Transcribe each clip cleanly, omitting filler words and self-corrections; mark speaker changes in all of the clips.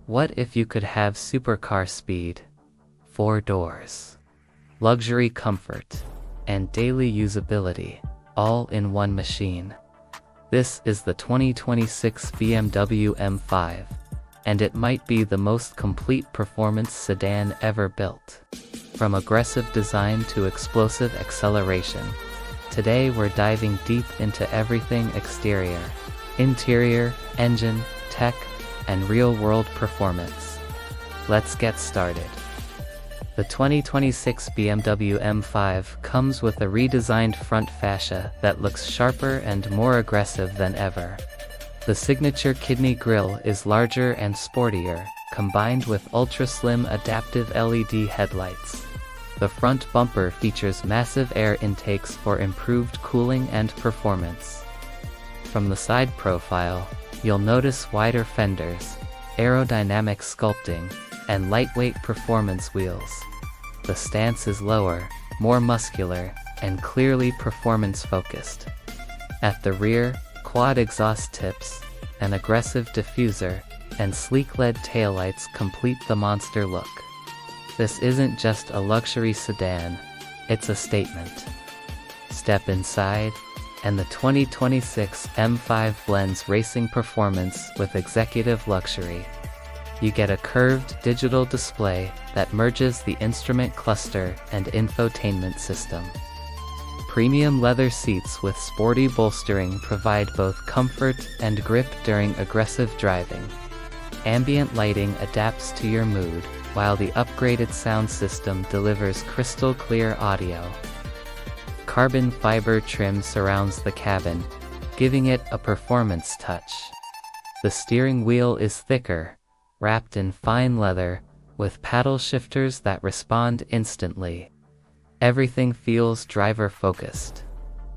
Speaker 1: What if you could have supercar speed, 4 doors, luxury comfort, and daily usability, all in one machine? This is the 2026 BMW M5, and it might be the most complete performance sedan ever built. From aggressive design to explosive acceleration, today we're diving deep into everything exterior, interior, engine, tech, and real-world performance. Let's get started. The 2026 BMW M5 comes with a redesigned front fascia that looks sharper and more aggressive than ever. The signature kidney grille is larger and sportier, combined with ultra-slim adaptive LED headlights. The front bumper features massive air intakes for improved cooling and performance. From the side profile, you'll notice wider fenders, aerodynamic sculpting, and lightweight performance wheels. The stance is lower, more muscular, and clearly performance-focused. At the rear, quad exhaust tips, an aggressive diffuser, and sleek LED taillights complete the monster look. This isn't just a luxury sedan, it's a statement. Step inside, and the 2026 M5 blends racing performance with executive luxury. You get a curved digital display that merges the instrument cluster and infotainment system. Premium leather seats with sporty bolstering provide both comfort and grip during aggressive driving. Ambient lighting adapts to your mood, while the upgraded sound system delivers crystal clear audio. Carbon fiber trim surrounds the cabin, giving it a performance touch. The steering wheel is thicker, wrapped in fine leather, with paddle shifters that respond instantly. Everything feels driver-focused.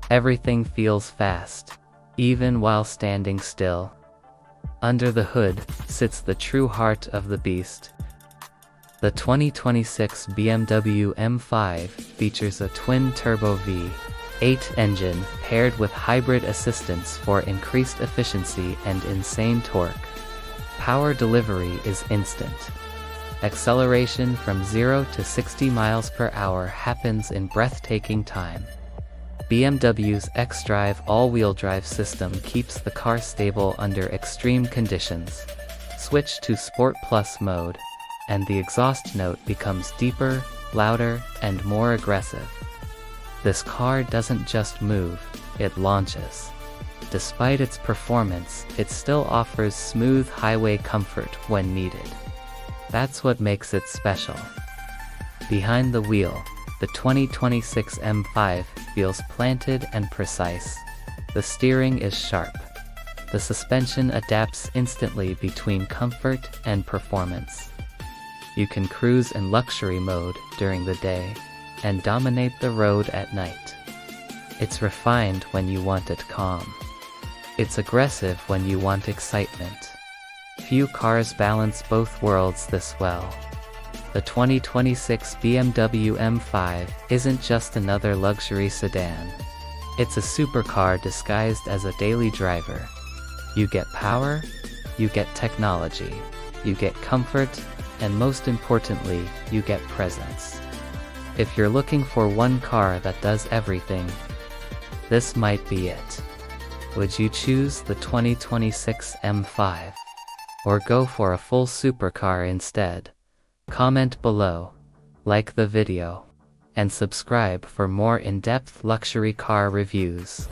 Speaker 1: Everything feels fast, even while standing still. Under the hood sits the true heart of the beast. The 2026 BMW M5 features a twin-turbo V8 engine paired with hybrid assistance for increased efficiency and insane torque. Power delivery is instant. Acceleration from 0 to 60 miles per hour happens in breathtaking time. BMW's xDrive all-wheel drive system keeps the car stable under extreme conditions. Switch to Sport Plus mode, and the exhaust note becomes deeper, louder, and more aggressive. This car doesn't just move, it launches. Despite its performance, it still offers smooth highway comfort when needed. That's what makes it special. Behind the wheel, the 2026 M5 feels planted and precise. The steering is sharp. The suspension adapts instantly between comfort and performance. You can cruise in luxury mode during the day and dominate the road at night. It's refined when you want it calm. It's aggressive when you want excitement. Few cars balance both worlds this well. The 2026 BMW M5 isn't just another luxury sedan. It's a supercar disguised as a daily driver. You get power, you get technology, you get comfort, and most importantly, you get presence. If you're looking for one car that does everything, this might be it. Would you choose the 2026 M5? Or go for a full supercar instead? Comment below, like the video, and subscribe for more in-depth luxury car reviews.